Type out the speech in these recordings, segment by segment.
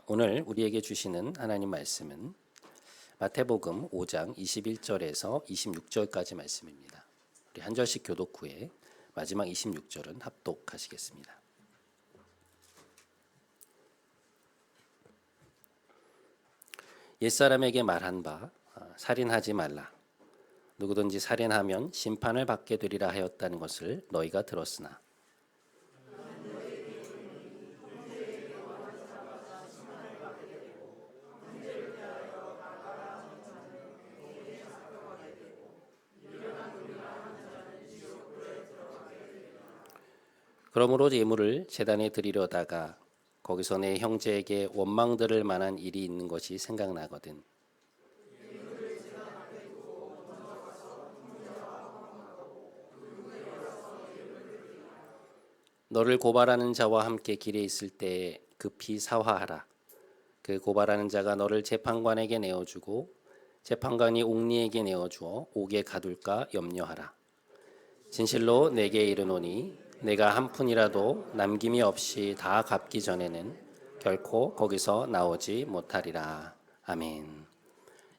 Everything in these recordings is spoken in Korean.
오늘 우리에게 주시는 하나님 말씀은 마태복음 5장 21절에서 26절까지 말씀입니다. 우리 한 절씩 교독 후에 마지막 26절은 합독하시겠습니다. 옛사람에게 말한 바 살인하지 말라. 누구든지 살인하면 심판을 받게 되리라 하였다는 것을 너희가 들었으나 그러므로 예물을 제단에 드리려다가 거기서 내 형제에게 원망 들을 만한 일이 있는 것이 생각나거든. 너를 고발하는 자와 함께 길에 있을 때에 급히 사화하라. 그 고발하는 자가 너를 재판관에게 내어주고 재판관이 옥리에게 내어주어 옥에 가둘까 염려하라. 진실로 내게 이르노니 내가 한 푼이라도 남김이 없이 다 갚기 전에는 결코 거기서 나오지 못하리라. 아멘.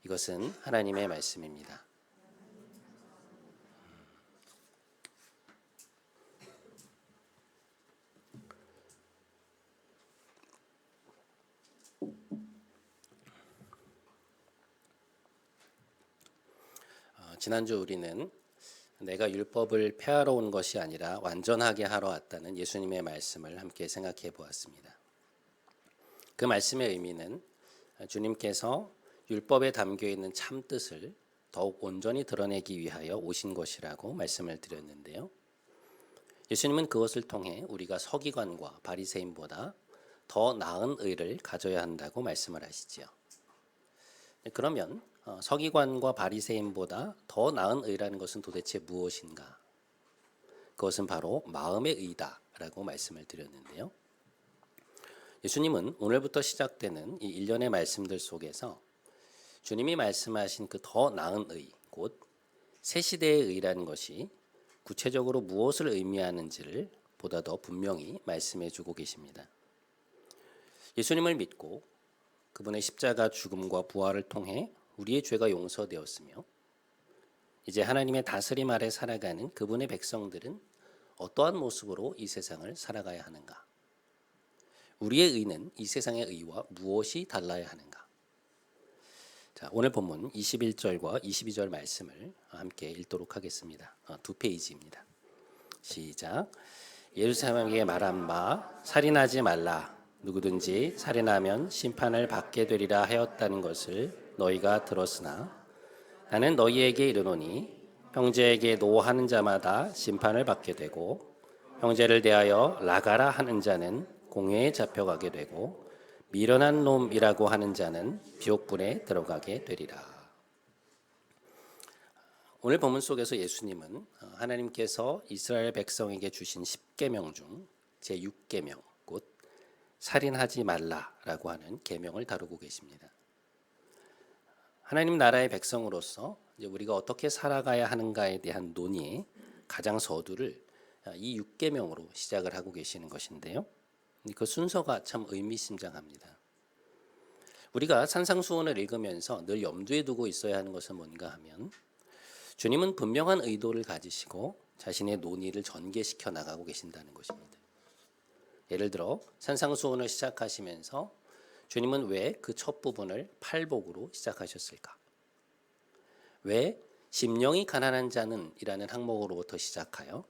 이것은 하나님의 말씀입니다. 지난주 우리는 내가 율법을 폐하러 온 것이 아니라 완전하게 하러 왔다는 예수님의 말씀을 함께 생각해 보았습니다. 그 말씀의 의미는 주님께서 율법에 담겨 있는 참 뜻을 더욱 온전히 드러내기 위하여 오신 것이라고 말씀을 드렸는데요. 예수님은 그것을 통해 우리가 서기관과 바리새인보다 더 나은 의를 가져야 한다고 말씀을 하시지요. 그러면 서기관과 바리새인보다 더 나은 의라는 것은 도대체 무엇인가? 그것은 바로 마음의 의다라고 말씀을 드렸는데요. 예수님은 오늘부터 시작되는 이 일련의 말씀들 속에서 주님이 말씀하신 그 더 나은 의, 곧 새 시대의 의라는 것이 구체적으로 무엇을 의미하는지를 보다 더 분명히 말씀해 주고 계십니다. 예수님을 믿고 그분의 십자가 죽음과 부활을 통해 우리의 죄가 용서되었으며 이제 하나님의 다스림 아래 살아가는 그분의 백성들은 어떠한 모습으로 이 세상을 살아가야 하는가? 우리의 의는 이 세상의 의와 무엇이 달라야 하는가? 자, 오늘 본문 21절과 22절 말씀을 함께 읽도록 하겠습니다. 두 페이지입니다. 시작. 예루살렘에게 말한 바 살인하지 말라. 누구든지 살인하면 심판을 받게 되리라 하였다는 것을 너희가 들었으나 나는 너희에게 이르노니 형제에게 노하는 자마다 심판을 받게 되고 형제를 대하여 나가라 하는 자는 공회에 잡혀가게 되고 미련한 놈이라고 하는 자는 비옥불에 들어가게 되리라. 오늘 본문 속에서 예수님은 하나님께서 이스라엘 백성에게 주신 10계명 중 제6계명 곧 살인하지 말라라고 하는 계명을 다루고 계십니다. 하나님 나라의 백성으로서 이제 우리가 어떻게 살아가야 하는가에 대한 논의의 가장 서두를 이 6계명으로 시작을 하고 계시는 것인데요. 그 순서가 참 의미심장합니다. 우리가 산상수훈을 읽으면서 늘 염두에 두고 있어야 하는 것은 뭔가 하면 주님은 분명한 의도를 가지시고 자신의 논의를 전개시켜 나가고 계신다는 것입니다. 예를 들어 산상수훈을 시작하시면서 주님은 왜 그 첫 부분을 팔복으로 시작하셨을까? 왜 심령이 가난한 자는 이라는 항목으로부터 시작하여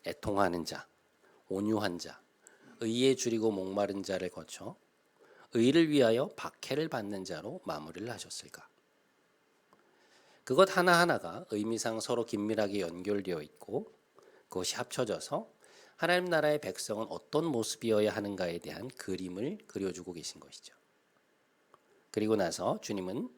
애통하는 자, 온유한 자, 의에 줄이고 목마른 자를 거쳐 의를 위하여 박해를 받는 자로 마무리를 하셨을까? 그것 하나하나가 의미상 서로 긴밀하게 연결되어 있고 그것이 합쳐져서 하나님 나라의 백성은 어떤 모습이어야 하는가에 대한 그림을 그려주고 계신 것이죠. 그리고 나서 주님은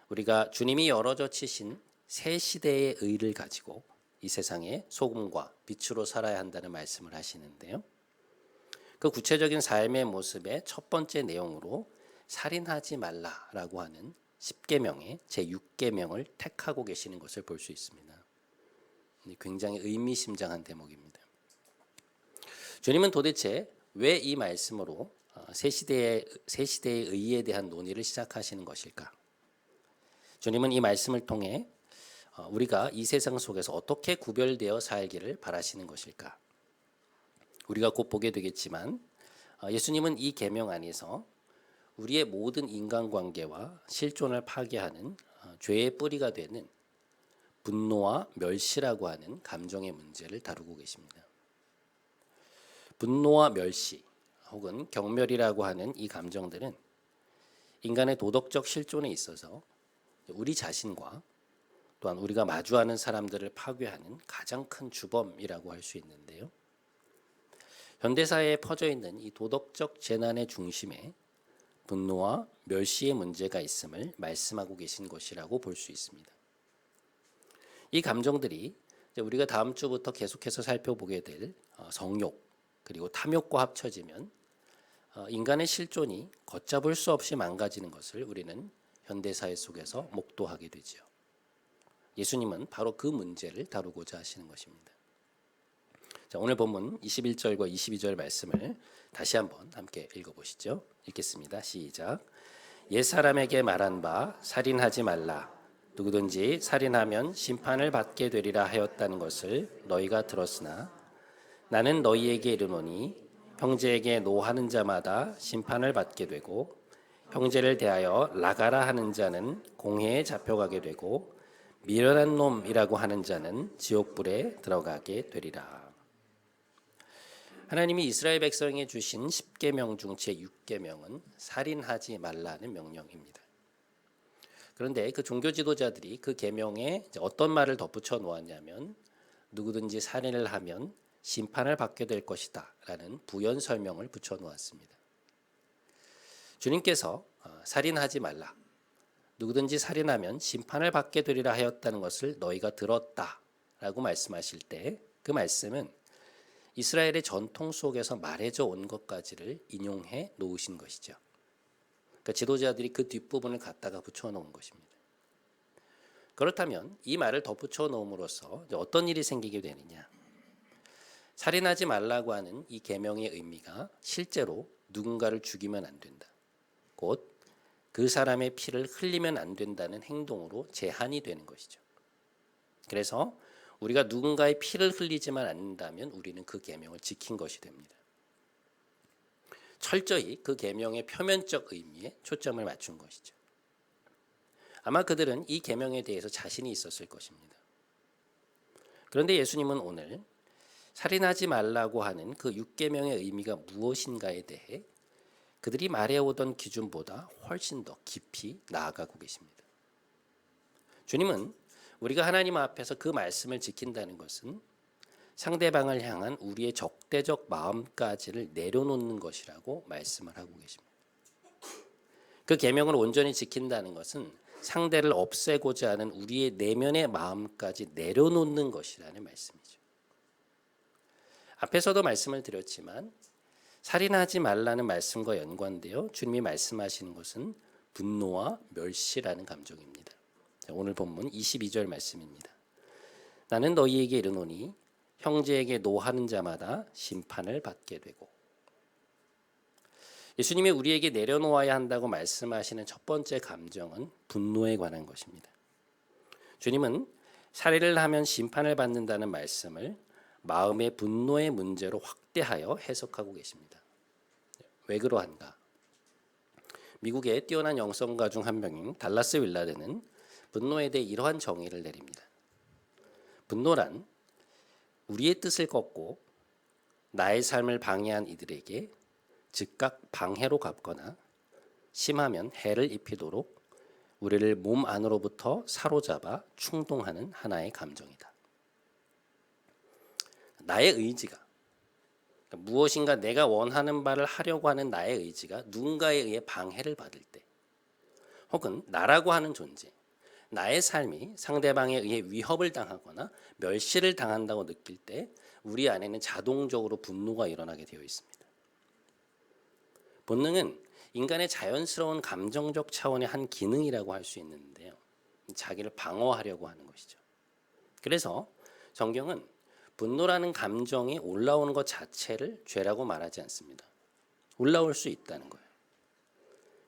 우리가 주님이 열어져 치신 새 시대의 의를 가지고 이 세상에 소금과 빛으로 살아야 한다는 말씀을 하시는데요. 그 구체적인 삶의 모습의 첫 번째 내용으로 살인하지 말라라고 하는 10계명의 제6계명을 택하고 계시는 것을 볼 수 있습니다. 굉장히 의미심장한 대목입니다. 주님은 도대체 왜 이 말씀으로 새 시대의 의에 대한 논의를 시작하시는 것일까? 주님은 이 말씀을 통해 우리가 이 세상 속에서 어떻게 구별되어 살기를 바라시는 것일까? 우리가 곧 보게 되겠지만 예수님은 이 계명 안에서 우리의 모든 인간관계와 실존을 파괴하는 죄의 뿌리가 되는 분노와 멸시라고 하는 감정의 문제를 다루고 계십니다. 분노와 멸시 혹은 경멸이라고 하는 이 감정들은 인간의 도덕적 실존에 있어서 우리 자신과 또한 우리가 마주하는 사람들을 파괴하는 가장 큰 주범이라고 할 수 있는데요. 현대사회에 퍼져 있는 이 도덕적 재난의 중심에 분노와 멸시의 문제가 있음을 말씀하고 계신 것이라고 볼 수 있습니다. 이 감정들이 우리가 다음 주부터 계속해서 살펴보게 될 성욕 그리고 탐욕과 합쳐지면 인간의 실존이 걷잡을 수 없이 망가지는 것을 우리는 현대사회 속에서 목도하게 되죠. 예수님은 바로 그 문제를 다루고자 하시는 것입니다. 자, 오늘 본문 21절과 22절 말씀을 다시 한번 함께 읽어보시죠. 읽겠습니다. 시작. 옛사람에게 말한 바 살인하지 말라. 누구든지 살인하면 심판을 받게 되리라 하였다는 것을 너희가 들었으나 나는 너희에게 이르노니 형제에게 노하는 자마다 심판을 받게 되고 형제를 대하여 나가라 하는 자는 공회에 잡혀가게 되고 미련한 놈이라고 하는 자는 지옥불에 들어가게 되리라. 하나님이 이스라엘 백성에게 주신 10계명 중 제6계명은 살인하지 말라는 명령입니다. 그런데 그 종교 지도자들이 그 계명에 어떤 말을 덧붙여 놓았냐면 누구든지 살인을 하면 심판을 받게 될 것이다 라는 부연 설명을 붙여 놓았습니다. 주님께서 살인하지 말라. 누구든지 살인하면 심판을 받게 되리라 하였다는 것을 너희가 들었다 라고 말씀하실 때 그 말씀은 이스라엘의 전통 속에서 말해져 온 것까지를 인용해 놓으신 것이죠. 그러니까 지도자들이 그 뒷부분을 갖다가 붙여 놓은 것입니다. 그렇다면 이 말을 덧붙여 놓음으로써 어떤 일이 생기게 되느냐? 살인하지 말라고 하는 이 계명의 의미가 실제로 누군가를 죽이면 안 된다. 곧 그 사람의 피를 흘리면 안 된다는 행동으로 제한이 되는 것이죠. 그래서 우리가 누군가의 피를 흘리지만 않는다면 우리는 그 계명을 지킨 것이 됩니다. 철저히 그 계명의 표면적 의미에 초점을 맞춘 것이죠. 아마 그들은 이 계명에 대해서 자신이 있었을 것입니다. 그런데 예수님은 오늘 살인하지 말라고 하는 그 6계명의 의미가 무엇인가에 대해 그들이 말해오던 기준보다 훨씬 더 깊이 나아가고 계십니다. 주님은 우리가 하나님 앞에서 그 말씀을 지킨다는 것은 상대방을 향한 우리의 적대적 마음까지를 내려놓는 것이라고 말씀을 하고 계십니다. 그 계명을 온전히 지킨다는 것은 상대를 없애고자 하는 우리의 내면의 마음까지 내려놓는 것이라는 말씀이죠. 앞에서도 말씀을 드렸지만 살인하지 말라는 말씀과 연관되어 주님이 말씀하시는 것은 분노와 멸시라는 감정입니다. 오늘 본문 22절 말씀입니다. 나는 너희에게 이르노니 형제에게 노하는 자마다 심판을 받게 되고. 예수님이 우리에게 내려놓아야 한다고 말씀하시는 첫 번째 감정은 분노에 관한 것입니다. 주님은 살해를 하면 심판을 받는다는 말씀을 마음의 분노의 문제로 확대하여 해석하고 계십니다. 왜 그러한가? 미국의 뛰어난 영성가 중 한 명인 달라스 윌라드는 분노에 대해 이러한 정의를 내립니다. 분노란 우리의 뜻을 꺾고 나의 삶을 방해한 이들에게 즉각 방해로 갚거나 심하면 해를 입히도록 우리를 몸 안으로부터 사로잡아 충동하는 하나의 감정이다. 나의 의지가 무엇인가 내가 원하는 바를 하려고 하는 나의 의지가 누군가에 의해 방해를 받을 때 혹은 나라고 하는 존재, 나의 삶이 상대방에 의해 위협을 당하거나 멸시를 당한다고 느낄 때 우리 안에는 자동적으로 분노가 일어나게 되어 있습니다. 본능은 인간의 자연스러운 감정적 차원의 한 기능이라고 할 수 있는데요. 자기를 방어하려고 하는 것이죠. 그래서 성경은 분노라는 감정이 올라오는 것 자체를 죄라고 말하지 않습니다. 올라올 수 있다는 거예요.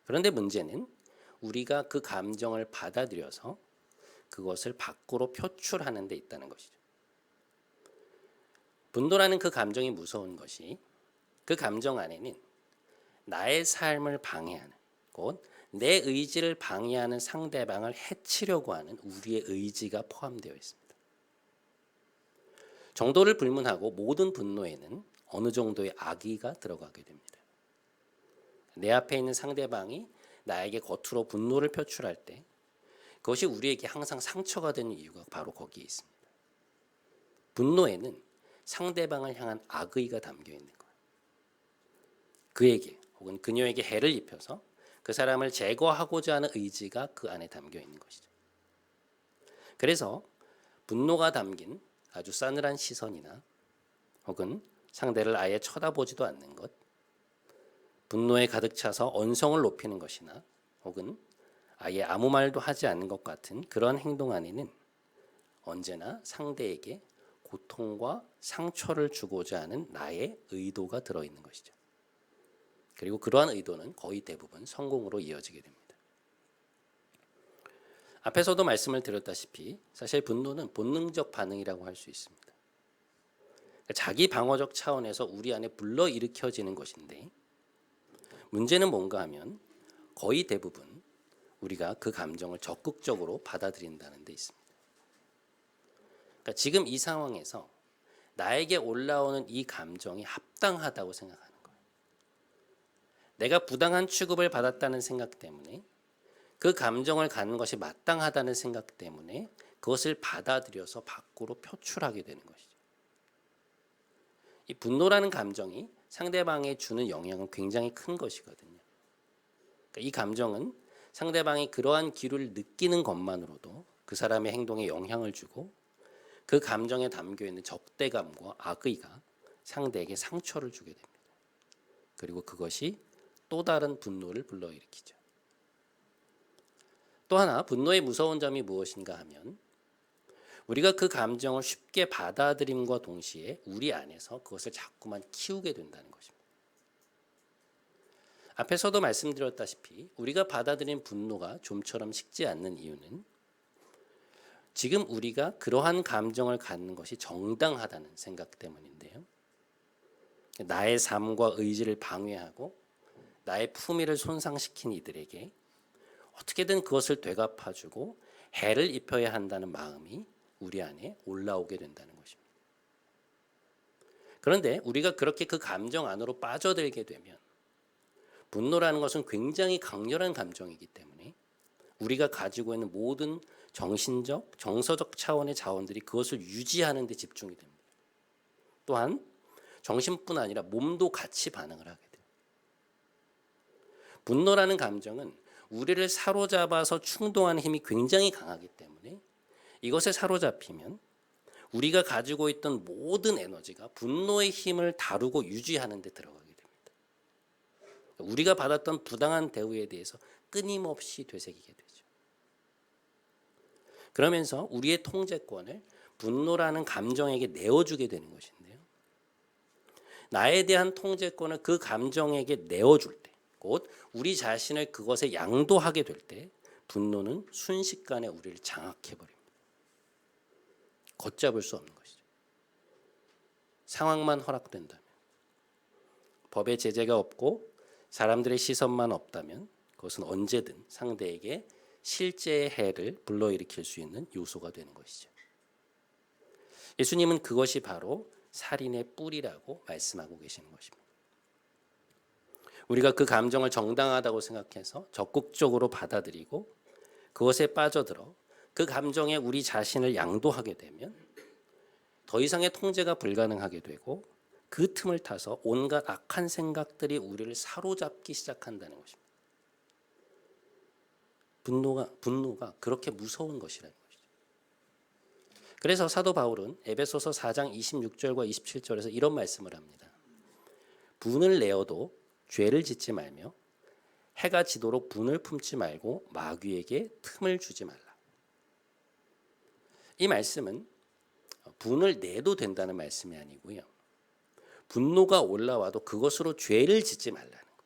그런데 문제는 우리가 그 감정을 받아들여서 그것을 밖으로 표출하는 데 있다는 것이죠. 분노라는 그 감정이 무서운 것이 그 감정 안에는 나의 삶을 방해하는, 곧 내 의지를 방해하는 상대방을 해치려고 하는 우리의 의지가 포함되어 있습니다. 정도를 불문하고 모든 분노에는 어느 정도의 악의가 들어가게 됩니다. 내 앞에 있는 상대방이 나에게 겉으로 분노를 표출할 때 그것이 우리에게 항상 상처가 되는 이유가 바로 거기에 있습니다. 분노에는 상대방을 향한 악의가 담겨 있는 거예요. 그에게 혹은 그녀에게 해를 입혀서 그 사람을 제거하고자 하는 의지가 그 안에 담겨 있는 것이죠. 그래서 분노가 담긴 아주 싸늘한 시선이나 혹은 상대를 아예 쳐다보지도 않는 것, 분노에 가득 차서 언성을 높이는 것이나 혹은 아예 아무 말도 하지 않는 것 같은 그런 행동 안에는 언제나 상대에게 고통과 상처를 주고자 하는 나의 의도가 들어있는 것이죠. 그리고 그러한 의도는 거의 대부분 성공으로 이어지게 됩니다. 앞에서도 말씀을 드렸다시피 사실 분노는 본능적 반응이라고 할 수 있습니다. 자기 방어적 차원에서 우리 안에 불러일으켜지는 것인데 문제는 뭔가 하면 거의 대부분 우리가 그 감정을 적극적으로 받아들인다는 데 있습니다. 그러니까 지금 이 상황에서 나에게 올라오는 이 감정이 합당하다고 생각하는 거예요. 내가 부당한 취급을 받았다는 생각 때문에 그 감정을 갖는 것이 마땅하다는 생각 때문에 그것을 받아들여서 밖으로 표출하게 되는 것이죠. 이 분노라는 감정이 상대방에 주는 영향은 굉장히 큰 것이거든요. 그러니까 이 감정은 상대방이 그러한 기류를 느끼는 것만으로도 그 사람의 행동에 영향을 주고 그 감정에 담겨 있는 적대감과 악의가 상대에게 상처를 주게 됩니다. 그리고 그것이 또 다른 분노를 불러일으키죠. 또 하나 분노의 무서운 점이 무엇인가 하면 우리가 그 감정을 쉽게 받아들임과 동시에 우리 안에서 그것을 자꾸만 키우게 된다는 것입니다. 앞에서도 말씀드렸다시피 우리가 받아들인 분노가 좀처럼 식지 않는 이유는 지금 우리가 그러한 감정을 갖는 것이 정당하다는 생각 때문인데요. 나의 삶과 의지를 방해하고 나의 품위를 손상시킨 이들에게 어떻게든 그것을 되갚아주고 해를 입혀야 한다는 마음이 우리 안에 올라오게 된다는 것입니다. 그런데 우리가 그렇게 그 감정 안으로 빠져들게 되면 분노라는 것은 굉장히 강렬한 감정이기 때문에 우리가 가지고 있는 모든 정신적, 정서적 차원의 자원들이 그것을 유지하는 데 집중이 됩니다. 또한 정신뿐 아니라 몸도 같이 반응을 하게 돼요. 분노라는 감정은 우리를 사로잡아서 충동하는 힘이 굉장히 강하기 때문에 이것에 사로잡히면 우리가 가지고 있던 모든 에너지가 분노의 힘을 다루고 유지하는 데 들어가게 됩니다. 우리가 받았던 부당한 대우에 대해서 끊임없이 되새기게 되죠. 그러면서 우리의 통제권을 분노라는 감정에게 내어주게 되는 것인데요. 나에 대한 통제권을 그 감정에게 내어줄 때, 곧 우리 자신을 그것에 양도하게 될 때 분노는 순식간에 우리를 장악해버립니다. 걷잡을 수 없는 것이죠. 상황만 허락된다면, 법의 제재가 없고 사람들의 시선만 없다면 그것은 언제든 상대에게 실제의 해를 불러일으킬 수 있는 요소가 되는 것이죠. 예수님은 그것이 바로 살인의 뿌리라고 말씀하고 계시는 것입니다. 우리가 그 감정을 정당하다고 생각해서 적극적으로 받아들이고 그것에 빠져들어 그 감정에 우리 자신을 양도하게 되면 더 이상의 통제가 불가능하게 되고 그 틈을 타서 온갖 악한 생각들이 우리를 사로잡기 시작한다는 것입니다. 분노가 그렇게 무서운 것이라는 것이죠. 그래서 사도 바울은 에베소서 4장 26절과 27절에서 이런 말씀을 합니다. 분을 내어도 죄를 짓지 말며 해가 지도록 분을 품지 말고 마귀에게 틈을 주지 말라. 이 말씀은 분을 내도 된다는 말씀이 아니고요. 분노가 올라와도 그것으로 죄를 짓지 말라는 것.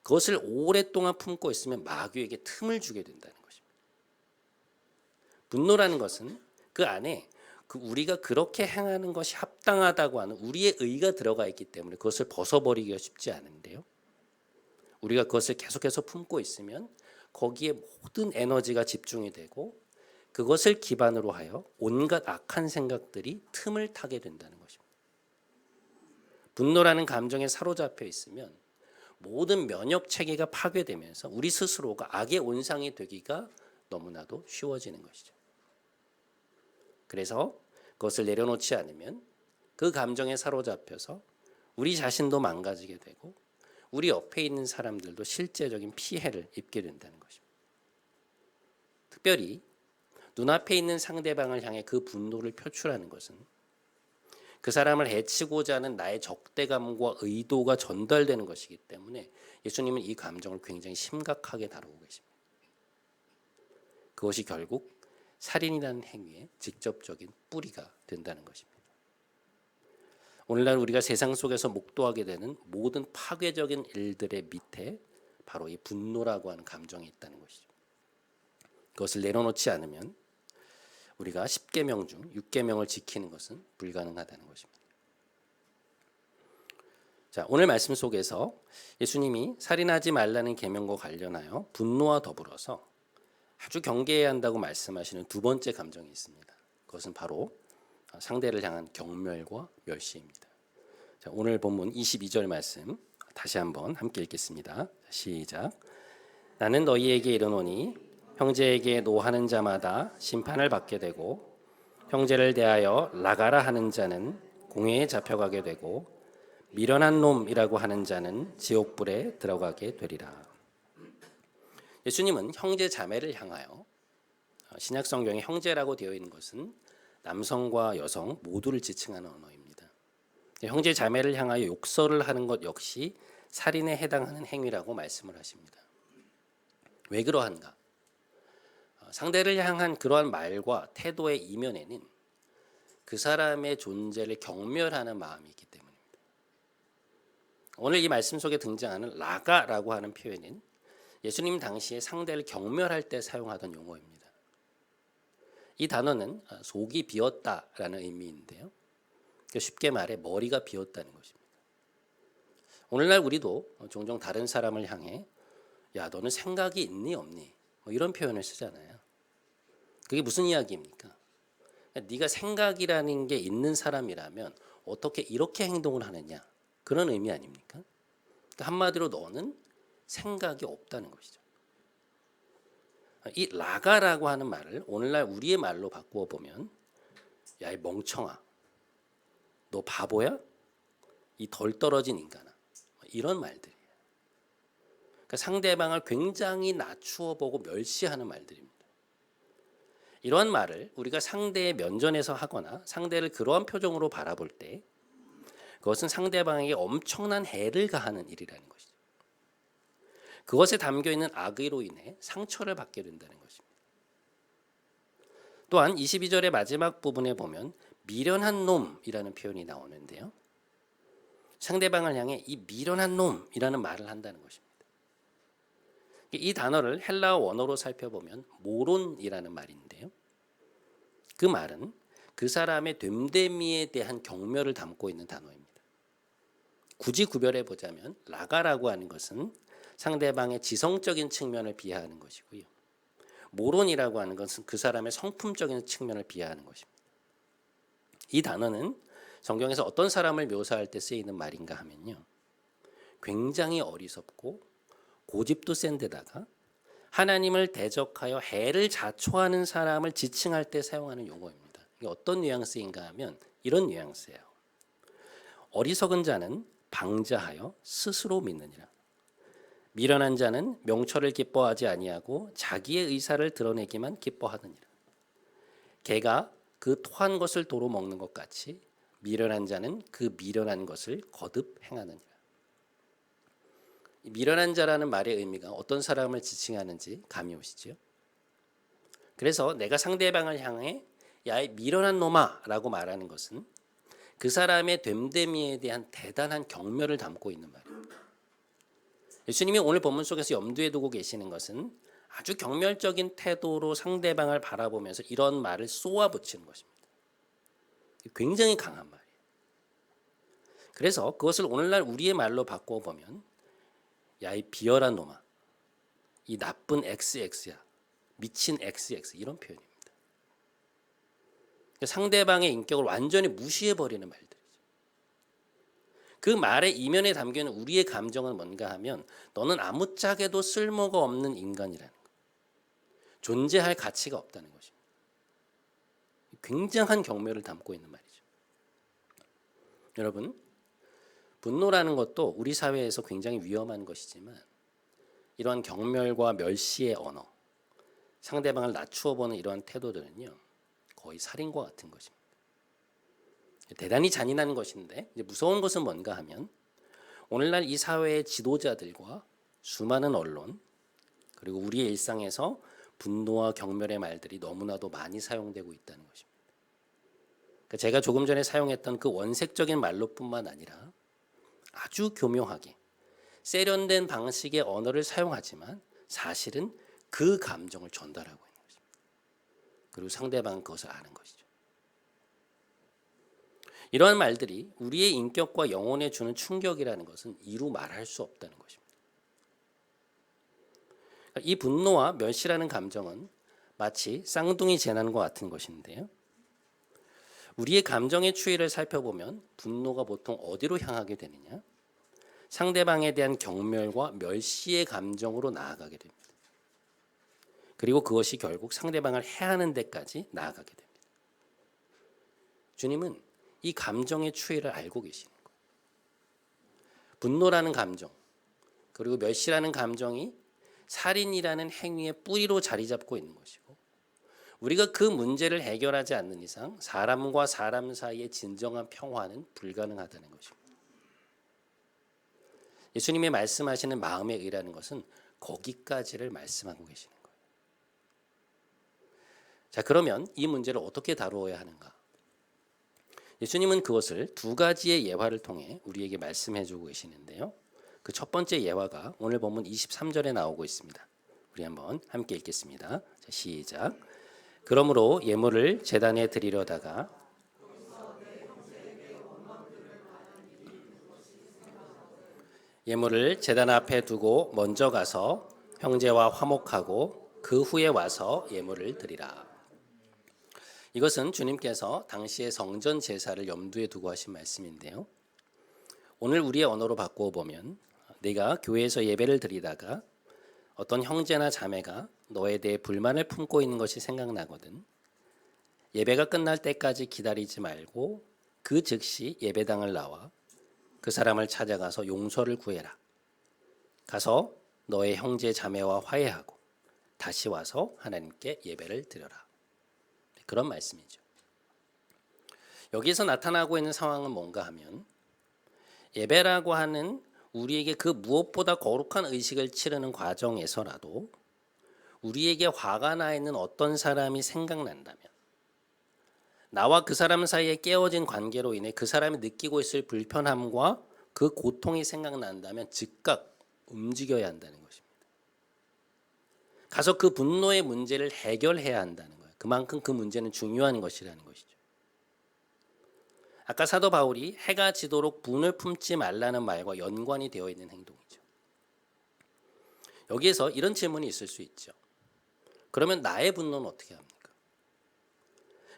그것을 오랫동안 품고 있으면 마귀에게 틈을 주게 된다는 것입니다. 분노라는 것은 그 안에 우리가 그렇게 행하는 것이 합당하다고 하는 우리의 의가 들어가 있기 때문에 그것을 벗어버리기가 쉽지 않은데요. 우리가 그것을 계속해서 품고 있으면 거기에 모든 에너지가 집중이 되고 그것을 기반으로 하여 온갖 악한 생각들이 틈을 타게 된다는 것입니다. 분노라는 감정에 사로잡혀 있으면 모든 면역 체계가 파괴되면서 우리 스스로가 악의 온상이 되기가 너무나도 쉬워지는 것이죠. 그래서 그것을 내려놓지 않으면 그 감정에 사로잡혀서 우리 자신도 망가지게 되고 우리 옆에 있는 사람들도 실제적인 피해를 입게 된다는 것입니다. 특별히 눈앞에 있는 상대방을 향해 그 분노를 표출하는 것은 그 사람을 해치고자 하는 나의 적대감과 의도가 전달되는 것이기 때문에 예수님은 이 감정을 굉장히 심각하게 다루고 계십니다. 그것이 결국 살인이라는 행위의 직접적인 뿌리가 된다는 것입니다. 오늘날 우리가 세상 속에서 목도하게 되는 모든 파괴적인 일들의 밑에 바로 이 분노라고 하는 감정이 있다는 것이죠. 그것을 내려놓지 않으면 우리가 10계명 중 6계명을 지키는 것은 불가능하다는 것입니다. 자, 오늘 말씀 속에서 예수님이 살인하지 말라는 계명과 관련하여 분노와 더불어서 아주 경계해야 한다고 말씀하시는 두 번째 감정이 있습니다. 그것은 바로 상대를 향한 경멸과 멸시입니다. 자, 오늘 본문 22절 말씀 다시 한번 함께 읽겠습니다. 시작. 나는 너희에게 이르노니 형제에게 노하는 자마다 심판을 받게 되고 형제를 대하여 나가라 하는 자는 공회에 잡혀가게 되고 미련한 놈이라고 하는 자는 지옥불에 들어가게 되리라. 예수님은 형제 자매를 향하여 신약 성경에 형제라고 되어 있는 것은 남성과 여성 모두를 지칭하는 언어입니다. 형제 자매를 향하여 욕설을 하는 것 역시 살인에 해당하는 행위라고 말씀을 하십니다. 왜 그러한가? 상대를 향한 그러한 말과 태도의 이면에는 그 사람의 존재를 경멸하는 마음이 있기 때문입니다. 오늘 이 말씀 속에 등장하는 라가라고 하는 표현은 예수님 당시에 상대를 경멸할 때 사용하던 용어입니다. 이 단어는 속이 비었다라는 의미인데요. 쉽게 말해 머리가 비었다는 것입니다. 오늘날 우리도 종종 다른 사람을 향해 야, 너는 생각이 있니 없니? 이런 표현을 쓰잖아요. 그게 무슨 이야기입니까? 네가 생각이라는 게 있는 사람이라면 어떻게 이렇게 행동을 하느냐? 그런 의미 아닙니까? 한마디로 너는 생각이 없다는 것이죠. 이 라가라고 하는 말을 오늘날 우리의 말로 바꾸어 보면 야, 이 멍청아, 너 바보야? 이 덜 떨어진 인간아, 이런 말들이에요. 그러니까 상대방을 굉장히 낮추어 보고 멸시하는 말들입니다. 이러한 말을 우리가 상대의 면전에서 하거나 상대를 그러한 표정으로 바라볼 때 그것은 상대방에게 엄청난 해를 가하는 일이라는 것이죠. 그것에 담겨있는 악의로 인해 상처를 받게 된다는 것입니다. 또한 22절의 마지막 부분에 보면 미련한 놈이라는 표현이 나오는데요. 상대방을 향해 이 미련한 놈이라는 말을 한다는 것입니다. 이 단어를 헬라어 원어로 살펴보면 모론이라는 말인데요. 그 말은 그 사람의 됨됨이에 대한 경멸을 담고 있는 단어입니다. 굳이 구별해 보자면 라가라고 하는 것은 상대방의 지성적인 측면을 비하하는 것이고요. 모론이라고 하는 것은 그 사람의 성품적인 측면을 비하하는 것입니다. 이 단어는 성경에서 어떤 사람을 묘사할 때 쓰이는 말인가 하면요. 굉장히 어리석고 고집도 센 데다가 하나님을 대적하여 해를 자초하는 사람을 지칭할 때 사용하는 용어입니다. 이게 어떤 뉘앙스인가 하면 이런 뉘앙스예요. 어리석은 자는 방자하여 스스로 믿느니라. 미련한 자는 명철을 기뻐하지 아니하고 자기의 의사를 드러내기만 기뻐하느니라. 개가 그 토한 것을 도로 먹는 것 같이 미련한 자는 그 미련한 것을 거듭 행하느니라. 미련한 자라는 말의 의미가 어떤 사람을 지칭하는지 감이 오시죠? 그래서 내가 상대방을 향해 야, 이 미련한 놈아 라고 말하는 것은 그 사람의 됨됨이에 대한 대단한 경멸을 담고 있는 말입니다. 예수님이 오늘 본문 속에서 염두에 두고 계시는 것은 아주 경멸적인 태도로 상대방을 바라보면서 이런 말을 쏘아붙이는 것입니다. 굉장히 강한 말이에요. 그래서 그것을 오늘날 우리의 말로 바꿔보면 야, 이 비열한 놈아, 이 나쁜 XX야, 미친 XX 이런 표현입니다. 상대방의 인격을 완전히 무시해버리는 말들이죠. 그 말의 이면에 담겨있는 우리의 감정은 뭔가 하면 너는 아무짝에도 쓸모가 없는 인간이라는 것, 존재할 가치가 없다는 것입니다. 굉장한 경멸을 담고 있는 말이죠. 여러분, 분노라는 것도 우리 사회에서 굉장히 위험한 것이지만 이러한 경멸과 멸시의 언어, 상대방을 낮추어 보는 이러한 태도들은요, 거의 살인과 같은 것입니다. 대단히 잔인한 것인데 이제 무서운 것은 뭔가 하면 오늘날 이 사회의 지도자들과 수많은 언론 그리고 우리의 일상에서 분노와 경멸의 말들이 너무나도 많이 사용되고 있다는 것입니다. 그러니까 제가 조금 전에 사용했던 그 원색적인 말로뿐만 아니라 아주 교묘하게 세련된 방식의 언어를 사용하지만 사실은 그 감정을 전달하고 있는 것입니다. 그리고 상대방은 그것을 아는 것이죠. 이러한 말들이 우리의 인격과 영혼에 주는 충격이라는 것은 이루 말할 수 없다는 것입니다. 이 분노와 멸시라는 감정은 마치 쌍둥이 재난과 같은 것인데요. 우리의 감정의 추이를 살펴보면 분노가 보통 어디로 향하게 되느냐? 상대방에 대한 경멸과 멸시의 감정으로 나아가게 됩니다. 그리고 그것이 결국 상대방을 해하는 데까지 나아가게 됩니다. 주님은 이 감정의 추이를 알고 계시는 거예요. 분노라는 감정, 그리고 멸시라는 감정이 살인이라는 행위의 뿌리로 자리 잡고 있는 것이고 우리가 그 문제를 해결하지 않는 이상 사람과 사람 사이의 진정한 평화는 불가능하다는 것입니다. 예수님이 말씀하시는 마음의 의라는 것은 거기까지를 말씀하고 계시는 거예요. 자, 그러면 이 문제를 어떻게 다루어야 하는가? 예수님은 그것을 두 가지의 예화를 통해 우리에게 말씀해 주고 계시는데요. 그 첫 번째 예화가 오늘 본문 23절에 나오고 있습니다. 우리 한번 함께 읽겠습니다. 자, 시작. 그러므로 예물을 제단에 드리려다가 예물을 제단 앞에 두고 먼저 가서 형제와 화목하고 그 후에 와서 예물을 드리라. 이것은 주님께서 당시의 성전 제사를 염두에 두고 하신 말씀인데요. 오늘 우리의 언어로 바꾸어 보면 내가 교회에서 예배를 드리다가 어떤 형제나 자매가 너에 대해 불만을 품고 있는 것이 생각나거든 예배가 끝날 때까지 기다리지 말고 그 즉시 예배당을 나와 그 사람을 찾아가서 용서를 구해라. 가서 너의 형제 자매와 화해하고 다시 와서 하나님께 예배를 드려라. 그런 말씀이죠. 여기서 나타나고 있는 상황은 뭔가 하면 예배라고 하는 우리에게 그 무엇보다 거룩한 의식을 치르는 과정에서라도 우리에게 화가 나 있는 어떤 사람이 생각난다면 나와 그 사람 사이에 깨어진 관계로 인해 그 사람이 느끼고 있을 불편함과 그 고통이 생각난다면 즉각 움직여야 한다는 것입니다. 가서 그 분노의 문제를 해결해야 한다는 거예요. 그만큼 그 문제는 중요한 것이라는 것이죠. 아까 사도 바울이 해가 지도록 분을 품지 말라는 말과 연관이 되어 있는 행동이죠. 여기에서 이런 질문이 있을 수 있죠. 그러면 나의 분노는 어떻게 합니까?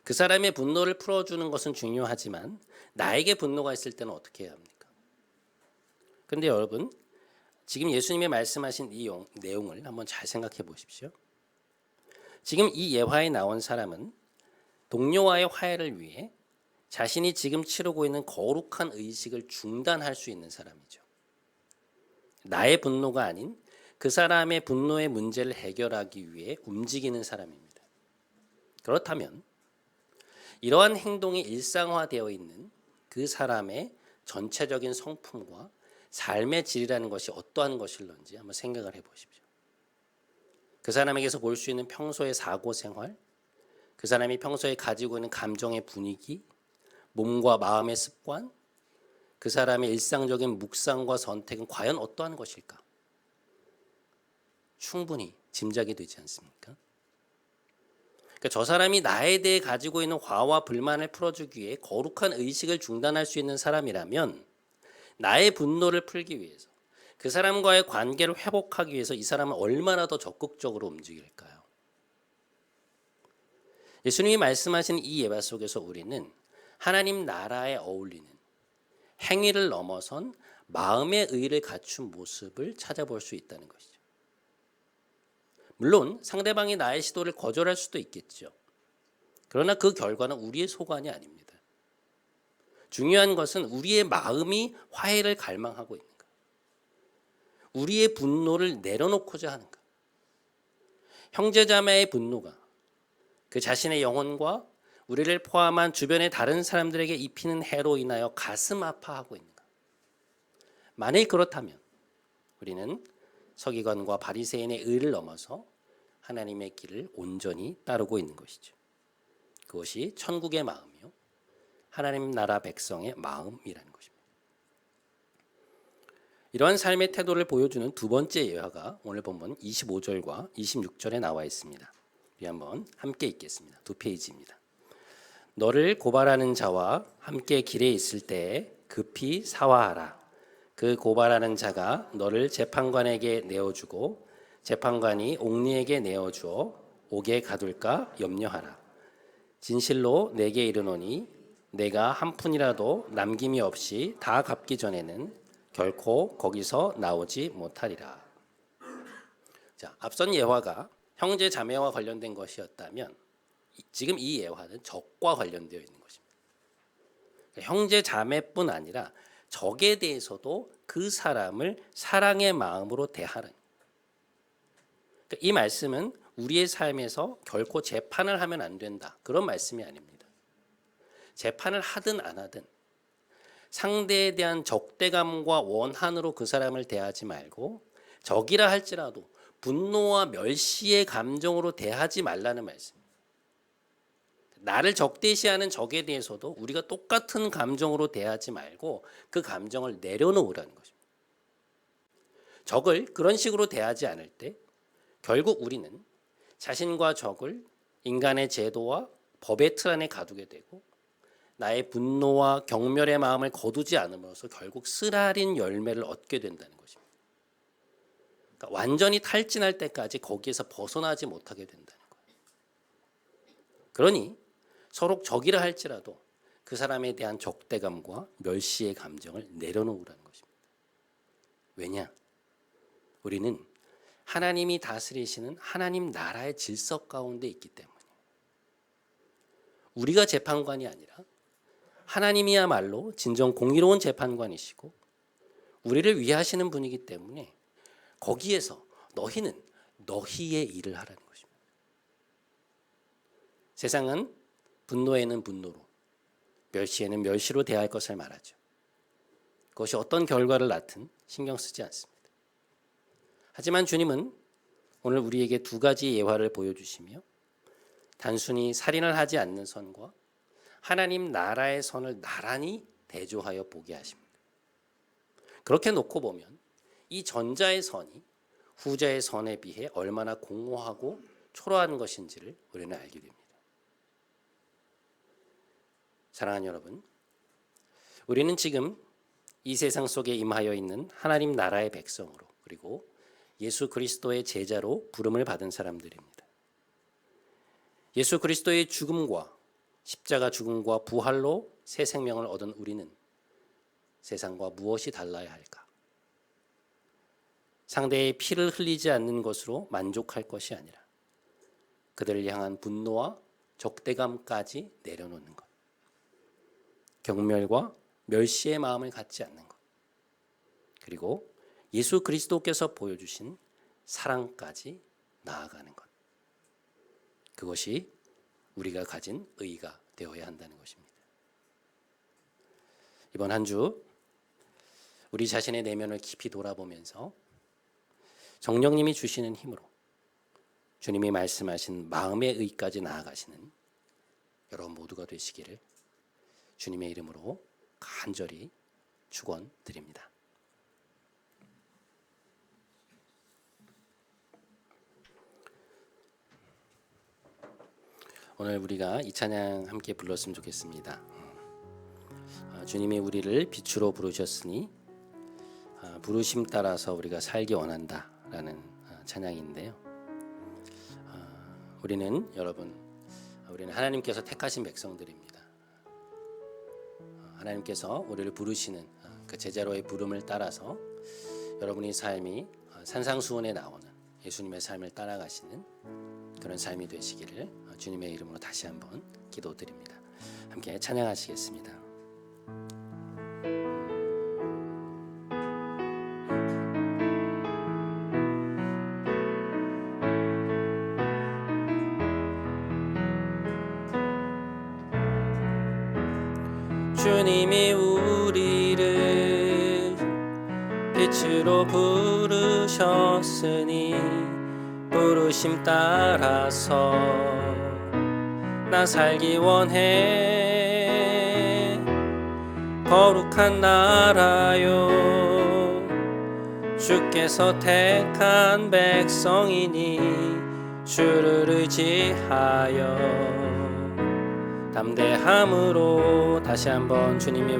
그 사람의 분노를 풀어주는 것은 중요하지만 나에게 분노가 있을 때는 어떻게 해야 합니까? 그런데 여러분, 지금 예수님이 말씀하신 이 내용을 한번 잘 생각해 보십시오. 지금 이 예화에 나온 사람은 동료와의 화해를 위해 자신이 지금 치르고 있는 거룩한 의식을 중단할 수 있는 사람이죠. 나의 분노가 아닌 그 사람의 분노의 문제를 해결하기 위해 움직이는 사람입니다. 그렇다면 이러한 행동이 일상화되어 있는 그 사람의 전체적인 성품과 삶의 질이라는 것이 어떠한 것일런지 한번 생각을 해보십시오. 그 사람에게서 볼 수 있는 평소의 사고생활, 그 사람이 평소에 가지고 있는 감정의 분위기, 몸과 마음의 습관, 그 사람의 일상적인 묵상과 선택은 과연 어떠한 것일까? 충분히 짐작이 되지 않습니까? 그러니까 저 사람이 나에 대해 가지고 있는 화와 불만을 풀어주기 위해 거룩한 의식을 중단할 수 있는 사람이라면 나의 분노를 풀기 위해서 그 사람과의 관계를 회복하기 위해서 이 사람은 얼마나 더 적극적으로 움직일까요? 예수님이 말씀하신 이 예화 속에서 우리는 하나님 나라에 어울리는 행위를 넘어선 마음의 의를 갖춘 모습을 찾아볼 수 있다는 것이죠. 물론 상대방이 나의 시도를 거절할 수도 있겠죠. 그러나 그 결과는 우리의 소관이 아닙니다. 중요한 것은 우리의 마음이 화해를 갈망하고 있는가, 우리의 분노를 내려놓고자 하는가. 형제자매의 분노가 그 자신의 영혼과 우리를 포함한 주변의 다른 사람들에게 입히는 해로 인하여 가슴 아파하고 있는가. 만일 그렇다면 우리는 서기관과 바리새인의 의를 넘어서 하나님의 길을 온전히 따르고 있는 것이죠. 그것이 천국의 마음이요, 하나님 나라 백성의 마음이라는 것입니다. 이러한 삶의 태도를 보여주는 두 번째 예화가 오늘 본문 25절과 26절에 나와 있습니다. 우리 한번 함께 읽겠습니다. 2페이지입니다. 너를 고발하는 자와 함께 길에 있을 때 급히 사화하라. 그 고발하는 자가 너를 재판관에게 내어주고 재판관이 옥리에게 내어주어 옥에 가둘까 염려하라. 진실로 내게 이르노니 내가 한 푼이라도 남김이 없이 다 갚기 전에는 결코 거기서 나오지 못하리라. 자, 앞선 예화가 형제 자매와 관련된 것이었다면 지금 이 예화는 적과 관련되어 있는 것입니다. 형제 자매뿐 아니라 적에 대해서도 그 사람을 사랑의 마음으로 대하라. 이 말씀은 우리의 삶에서 결코 재판을 하면 안 된다, 그런 말씀이 아닙니다. 재판을 하든 안 하든 상대에 대한 적대감과 원한으로 그 사람을 대하지 말고 적이라 할지라도 분노와 멸시의 감정으로 대하지 말라는 말씀입니다. 나를 적대시하는 적에 대해서도 우리가 똑같은 감정으로 대하지 말고 그 감정을 내려놓으라는 것입니다. 적을 그런 식으로 대하지 않을 때 결국 우리는 자신과 적을 인간의 제도와 법의 틀 안에 가두게 되고 나의 분노와 경멸의 마음을 거두지 않음으로써 결국 쓰라린 열매를 얻게 된다는 것입니다. 그러니까 완전히 탈진할 때까지 거기에서 벗어나지 못하게 된다는 거예요. 그러니 서로 적이라 할지라도 그 사람에 대한 적대감과 멸시의 감정을 내려놓으라는 것입니다. 왜냐? 우리는 하나님이 다스리시는 하나님 나라의 질서 가운데 있기 때문이에요. 우리가 재판관이 아니라 하나님이야말로 진정 공의로운 재판관이시고 우리를 위하시는 분이기 때문에 거기에서 너희는 너희의 일을 하라는 것입니다. 세상은 분노에는 분노로, 멸시에는 멸시로 대할 것을 말하죠. 그것이 어떤 결과를 낳든 신경 쓰지 않습니다. 하지만 주님은 오늘 우리에게 두 가지 예화를 보여주시며 단순히 살인을 하지 않는 선과 하나님 나라의 선을 나란히 대조하여 보게 하십니다. 그렇게 놓고 보면 이 전자의 선이 후자의 선에 비해 얼마나 공허하고 초라한 것인지를 우리는 알게 됩니다. 사랑하는 여러분, 우리는 지금 이 세상 속에 임하여 있는 하나님 나라의 백성으로, 그리고 예수 그리스도의 제자로 부름을 받은 사람들입니다. 예수 그리스도의 죽음과 십자가 죽음과 부활로 새 생명을 얻은 우리는 세상과 무엇이 달라야 할까? 상대의 피를 흘리지 않는 것으로 만족할 것이 아니라 그들을 향한 분노와 적대감까지 내려놓는 것, 경멸과 멸시의 마음을 갖지 않는 것, 그리고 예수 그리스도께서 보여주신 사랑까지 나아가는 것, 그것이 우리가 가진 의가 되어야 한다는 것입니다. 이번 한 주 우리 자신의 내면을 깊이 돌아보면서 성령님이 주시는 힘으로 주님이 말씀하신 마음의 의까지 나아가시는 여러분 모두가 되시기를 주님의 이름으로 간절히 축원드립니다. 오늘 우리가 이 찬양 함께 불렀으면 좋겠습니다. 주님이 우리를 빛으로 부르셨으니 부르심 따라서 우리가 살기 원한다라는 찬양인데요. 우리는 하나님께서 택하신 백성들입니다. 하나님께서 우리를 부르시는 그 제자로의 부름을 따라서 여러분의 삶이 산상수훈에 나오는 예수님의 삶을 따라가시는 그런 삶이 되시기를 주님의 이름으로 다시 한번 기도드립니다. 함께 찬양하시겠습니다. 주님이 우리를 빛으로 부르셨으니 부르심 따라서 나 살기 원해. 거룩한 나라요 주께서 택한 백성이니 주를 의지하여 담대함으로 다시 한번 주님이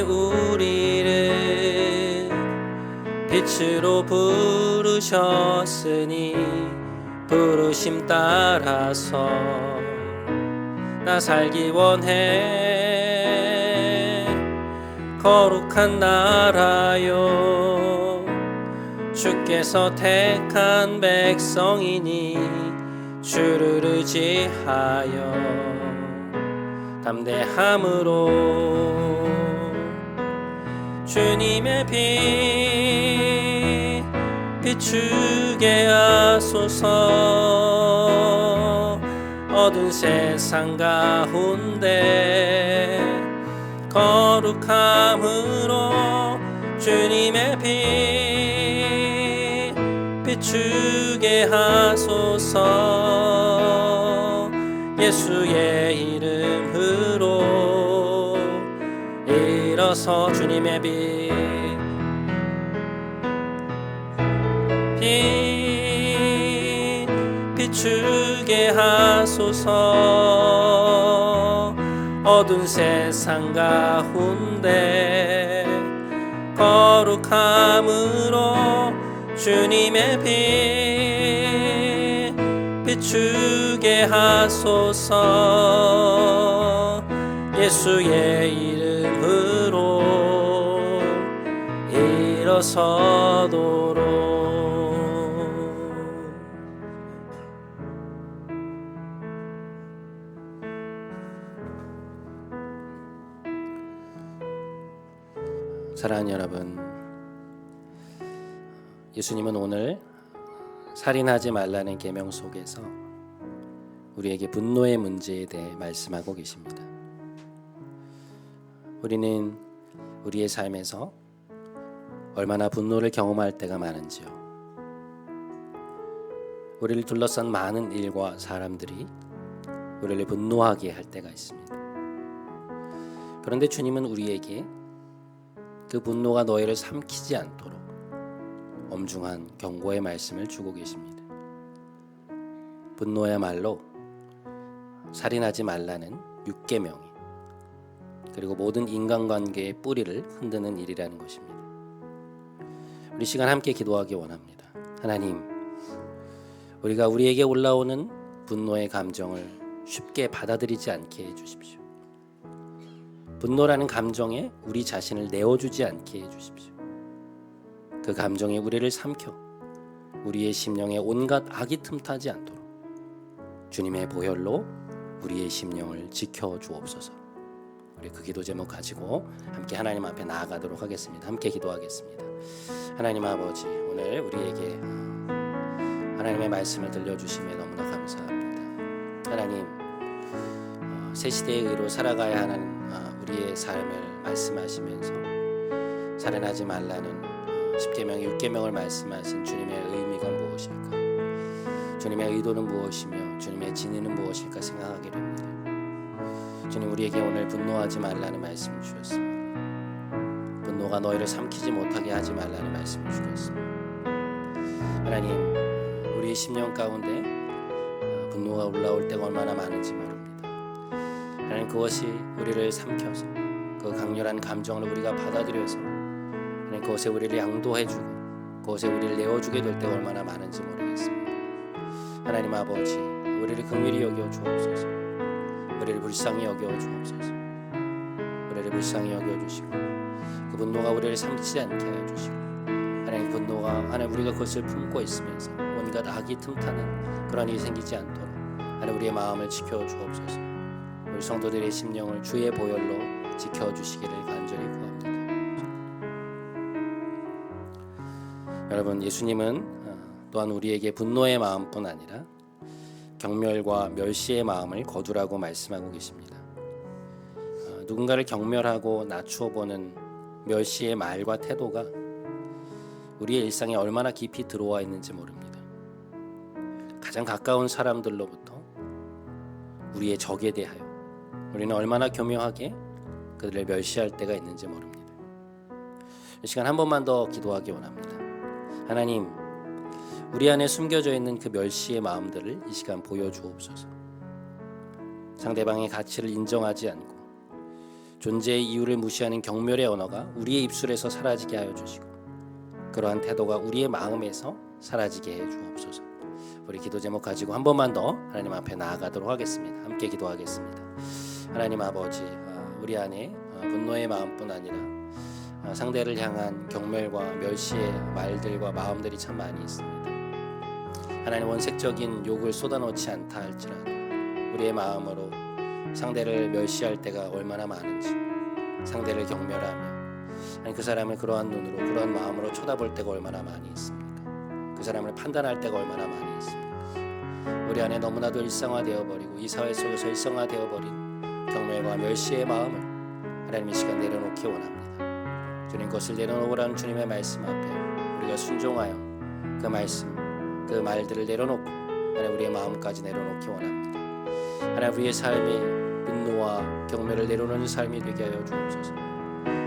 우리를 빛으로 부르셨으니 부르심 따라서 나 살기 원해. 거룩한 나라요 주께서 택한 백성이니 주를 의지하여 담대함으로 주님의 빛 비추게 하소서. 어두운 세상 가운데 거룩함으로 주님의 빛 비추게 하소서. 예수의 이름으로 일어서 주님의 빛 비추게 하소서. 어두운 세상 가운데 거룩함으로 주님의 빛 비추게 하소서. 예수의 이름으로 일어서도록. 사랑하는 여러분, 예수님은 오늘 살인하지 말라는 계명 속에서 우리에게 분노의 문제에 대해 말씀하고 계십니다. 우리는 우리의 삶에서 얼마나 분노를 경험할 때가 많은지요. 우리를 둘러싼 많은 일과 사람들이 우리를 분노하게 할 때가 있습니다. 그런데 주님은 우리에게 그 분노가 너희를 삼키지 않도록 엄중한 경고의 말씀을 주고 계십니다. 분노야말로 살인하지 말라는 6계명이 그리고 모든 인간관계의 뿌리를 흔드는 일이라는 것입니다. 우리 시간 함께 기도하기 원합니다. 하나님, 우리가 우리에게 올라오는 분노의 감정을 쉽게 받아들이지 않게 해주십시오. 분노라는 감정에 우리 자신을 내어주지 않게 해주십시오. 그 감정이 우리를 삼켜 우리의 심령에 온갖 악이 틈타지 않도록 주님의 보혈로 우리의 심령을 지켜주옵소서. 우리 그 기도 제목 가지고 함께 하나님 앞에 나아가도록 하겠습니다. 함께 기도하겠습니다. 하나님 아버지, 오늘 우리에게 하나님의 말씀을 들려주심에 너무나 감사합니다. 하나님, 새 시대의 의로 살아가야 하는 우리의 삶을 말씀하시면서 살인하지 말라는 10계명, 6계명을 말씀하신 주님의 의미가 무엇일까? 주님의 의도는 무엇이며 주님의 진의는 무엇일까 생각하게 됩니다. 주님, 우리에게 오늘 분노하지 말라는 말씀을 주셨습니다. 분노가 너희를 삼키지 못하게 하지 말라는 말씀을 주셨습니다. 하나님, 우리의 심령 가운데 분노가 올라올 때가 얼마나 많은지 모릅니다. 하나님, 그것이 우리를 삼켜서 그 강렬한 감정을 우리가 받아들여서 하나님, 그것에 우리를 양도해주고 그것에 우리를 내어주게 될 때가 얼마나 많은지 모르겠습니다. 하나님 아버지, 우리를 긍휼히 여겨 주옵소서. 우리를 불쌍히 여겨 주옵소서. 우리를 불쌍히 여겨 주시고 그 분노가 우리를 삼키지 않게 하여 주시고, 하나님, 분노가 하나님 우리가 그것을 품고 있으면서 온갖 악이 틈타는 그런 일이 생기지 않도록 하나님 우리의 마음을 지켜 주옵소서. 우리 성도들의 심령을 주의 보혈로 지켜 주시기를 간절히 구합니다. 여러분, 예수님은 또한 우리에게 분노의 마음뿐 아니라 경멸과 멸시의 마음을 거두라고 말씀하고 계십니다. 누군가를 경멸하고 낮추어 보는 멸시의 말과 태도가 우리의 일상에 얼마나 깊이 들어와 있는지 모릅니다. 가장 가까운 사람들로부터 우리의 적에 대하여 우리는 얼마나 교묘하게 그들을 멸시할 때가 있는지 모릅니다. 이 시간 한 번만 더 기도하기 원합니다. 하나님, 우리 안에 숨겨져 있는 그 멸시의 마음들을 이 시간 보여주옵소서. 상대방의 가치를 인정하지 않고 존재의 이유를 무시하는 경멸의 언어가 우리의 입술에서 사라지게 하여 주시고, 그러한 태도가 우리의 마음에서 사라지게 해 주옵소서. 우리 기도 제목 가지고 한 번만 더 하나님 앞에 나아가도록 하겠습니다. 함께 기도하겠습니다. 하나님 아버지, 우리 안에 분노의 마음뿐 아니라 상대를 향한 경멸과 멸시의 말들과 마음들이 참 많이 있습니다. 하나님, 원색적인 욕을 쏟아놓지 않다 할지라도 우리의 마음으로 상대를 멸시할 때가 얼마나 많은지, 상대를 경멸하며 그 사람을 그러한 눈으로 그러한 마음으로 쳐다볼 때가 얼마나 많이 있습니까? 그 사람을 판단할 때가 얼마나 많이 있습니까? 우리 안에 너무나도 일상화되어버리고 이 사회 속에서 일상화되어버린 경멸과 멸시의 마음을 하나님 이 시간 내려놓기 원합니다. 주님, 그것을 내려놓으라는 주님의 말씀 앞에 우리가 순종하여 그 말씀, 그 말들을 내려놓고 하나님 우리의 마음까지 내려놓기 원합니다. 하나님, 우리의 삶이 분노와 경멸을 내려놓는 삶이 되게 하여 주옵소서.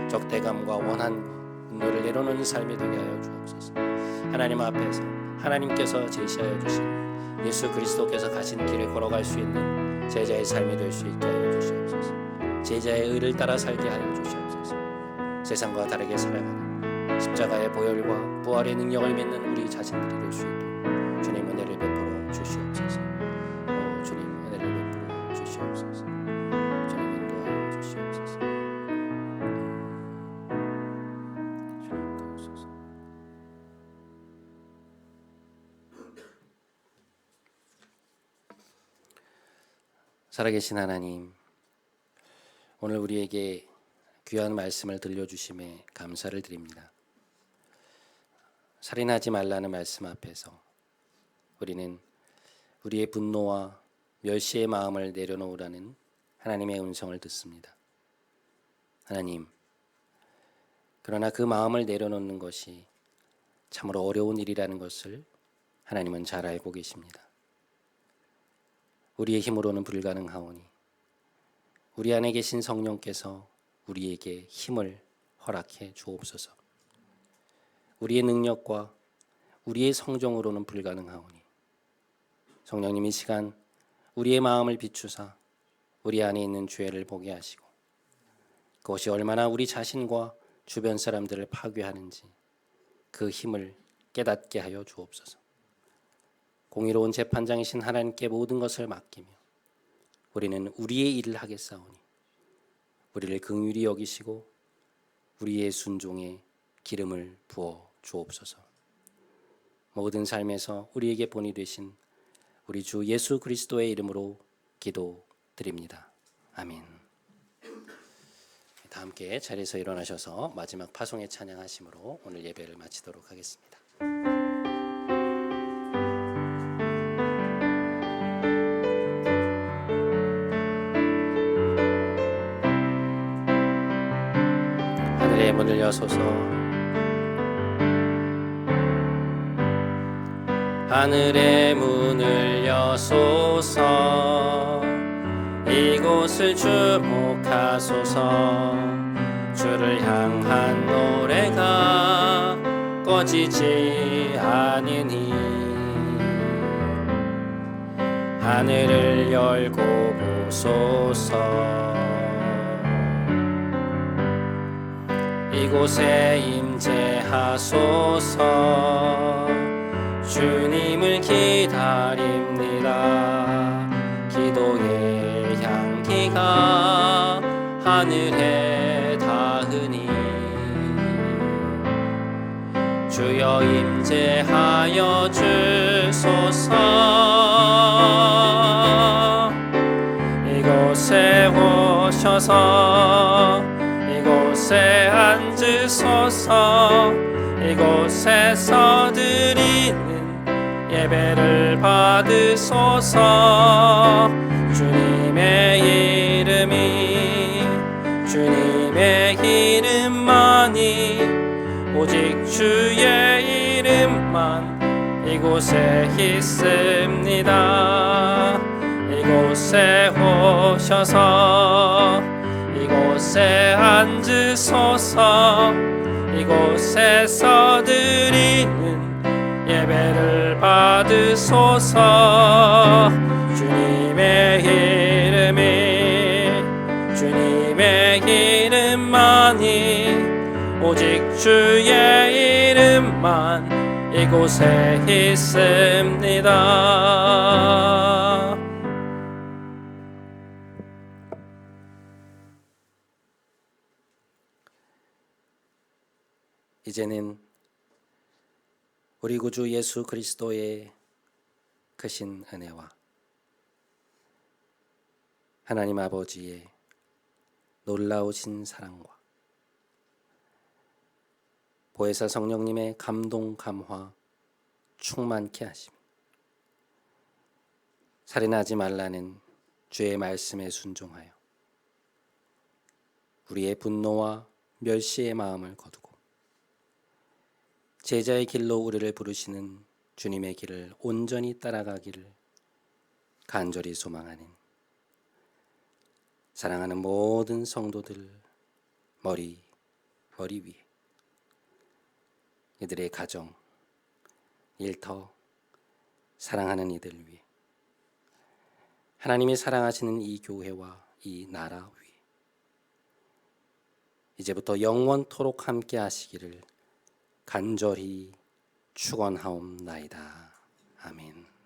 적대감과 원한 분노를 내려놓는 삶이 되게 하여 주옵소서. 하나님 앞에서 하나님께서 제시하여 주신 예수 그리스도께서 가신 길을 걸어갈 수 있는 제자의 삶이 될 수 있게 하여 주시옵소서. 제자의 의를 따라 살게 하여 주시옵소서. 세상과 다르게 살아가는 십자가의 보혈과 부활의 능력을 믿는 우리 자신들이 될 수 있도록 주님 은혜를 베풀어 주시옵소서. 주님 은혜를 베풀어 주시옵소서. 주님 인도하여 주시옵소서. 주님 도우소서. 살아계신 하나님, 오늘 우리에게 귀한 말씀을 들려주심에 감사를 드립니다. 살인하지 말라는 말씀 앞에서 우리는 우리의 분노와 멸시의 마음을 내려놓으라는 하나님의 음성을 듣습니다. 하나님, 그러나 그 마음을 내려놓는 것이 참으로 어려운 일이라는 것을 하나님은 잘 알고 계십니다. 우리의 힘으로는 불가능하오니 우리 안에 계신 성령께서 우리에게 힘을 허락해 주옵소서. 우리의 능력과 우리의 성정으로는 불가능하오니 성령님 이 시간 우리의 마음을 비추사 우리 안에 있는 죄를 보게 하시고 그것이 얼마나 우리 자신과 주변 사람들을 파괴하는지 그 힘을 깨닫게 하여 주옵소서. 공의로운 재판장이신 하나님께 모든 것을 맡기며 우리는 우리의 일을 하겠사오니 우리를 긍휼히 여기시고 우리의 순종에 기름을 부어 주옵소서. 모든 삶에서 우리에게 본이 되신 우리 주 예수 그리스도의 이름으로 기도드립니다. 아멘. 다 함께 자리에서 일어나셔서 마지막 파송의 찬양하심으로 오늘 예배를 마치도록 하겠습니다. 하늘의 문을 여소서 하늘의 문을 여소서. 이곳을 주목하소서. 주를 향한 노래가 꺼지지 않으니 하늘을 열고 보소서. 이곳에 임재하소서. 주님을 기다립니다. 기도의 향기가 하늘에 닿으니 주여 임재하여 주소서. 이곳에 오셔서 이곳에 앉으소서. 이곳에서 드리는 예배를 받으소서. 주님의 이름만이 오직 주의 이름만 이곳에 있습니다. 이곳에 오셔서 이곳에 앉으소서. 이곳에서 드리는 예배를 받으소서. 주님의 이름만이 오직 주의 이름만 이곳에 있습니다. 이제는 우리 구주 예수 그리스도의 크신 은혜와 하나님 아버지의 놀라우신 사랑과 보혜사 성령님의 감동 감화 충만케 하심, 살인하지 말라는 주의 말씀에 순종하여 우리의 분노와 멸시의 마음을 거두고 제자의 길로 우리를 부르시는 주님의 길을 온전히 따라가기를 간절히 소망하는 사랑하는 모든 성도들 머리 위에 이들의 가정, 일터, 사랑하는 이들 위해 하나님이 사랑하시는 이 교회와 이 나라 위에 이제부터 영원토록 함께 하시기를 간절히 축원하옵나이다. 아멘.